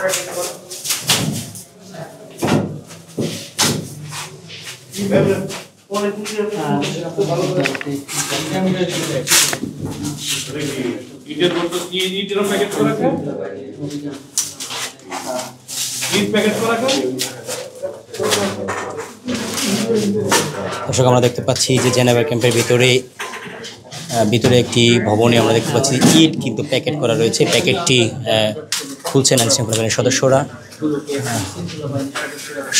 দর্শক আমরা দেখতে পাচ্ছি যে জেনেভা ক্যাম্পের ভিতরে একটি ভবনে আমরা দেখতে পাচ্ছি ইট কিন্তু প্যাকেট করা রয়েছে। প্যাকেটটি খুলছেন আইনশৃঙ্খলা বাহিনীর সদস্যরা।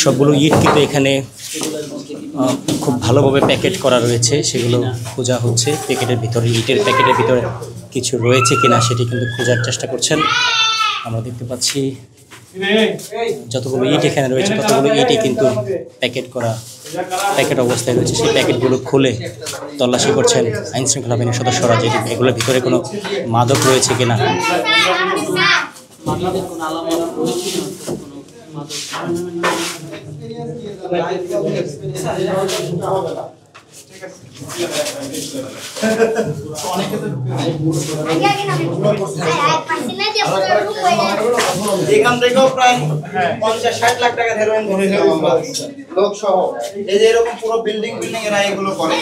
সবগুলো ইট কিন্তু এখানে খুব ভালোভাবে প্যাকেট করা রয়েছে, সেগুলো খোঁজা হচ্ছে। প্যাকেটের ভিতরে ইটের প্যাকেটের ভিতরে কিছু রয়েছে কিনা সেটি কিন্তু খোঁজার চেষ্টা করছেন। আমরা দেখতে পাচ্ছি যতগুলো ইট এখানে রয়েছে ততগুলো ইটই কিন্তু প্যাকেট অবস্থায় রয়েছে। সেই প্যাকেটগুলো খুলে তল্লাশি করছেন আইনশৃঙ্খলা বাহিনীর সদস্যরা যে এগুলোর ভিতরে কোনো মাদক রয়েছে কিনা। এখান থেকেও প্রায় 50-60 লাখ টাকা হেরোইন ধরে লোক সহ এই যে এরকম পুরো বিল্ডিং এরা এগুলো করে।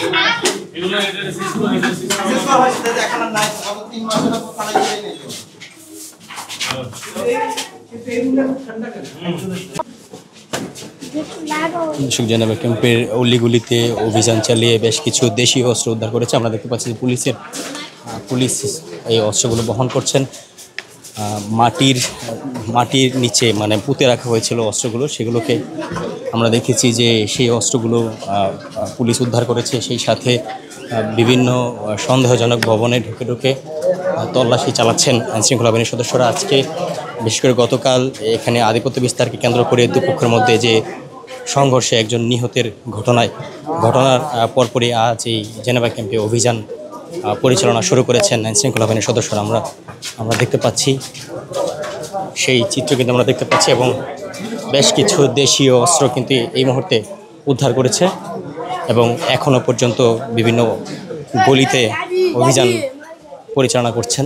এগুলো এখন নাই 3 মাসের উপর খালি হয়ে গেছে। জেনেভা ক্যাম্পের অলিগুলিতে অভিযান চালিয়ে বেশ কিছু দেশীয় অস্ত্র উদ্ধার করেছে। আমরা দেখতে পাচ্ছি পুলিশ এই অস্ত্রগুলো বহন করছেন। মাটির নিচে মানে পুঁতে রাখা হয়েছিল অস্ত্রগুলো, সেগুলোকে আমরা দেখেছি যে সেই অস্ত্রগুলো পুলিশ উদ্ধার করেছে। সেই সাথে বিভিন্ন সন্দেহজনক ভবনে ঢুকে তল্লাশি চালাচ্ছেন আইনশৃঙ্খলা বাহিনীর সদস্যরা। আজকে বিশেষ করে গতকাল এখানে আধিপত্য বিস্তারকে কেন্দ্র করে দুপক্ষের মধ্যে যে সংঘর্ষে একজন নিহতের ঘটনার পরপরই আজ এই জেনেভা ক্যাম্পে অভিযান পরিচালনা শুরু করেছেন আইনশৃঙ্খলা বাহিনীর সদস্যরা। আমরা দেখতে পাচ্ছি সেই চিত্র কিন্তু আমরা দেখতে পাচ্ছি, এবং বেশ কিছু দেশীয় অস্ত্র কিন্তু এই মুহূর্তে উদ্ধার করেছে এবং এখনও পর্যন্ত বিভিন্ন গলিতে অভিযান পরিচালনা করছেন।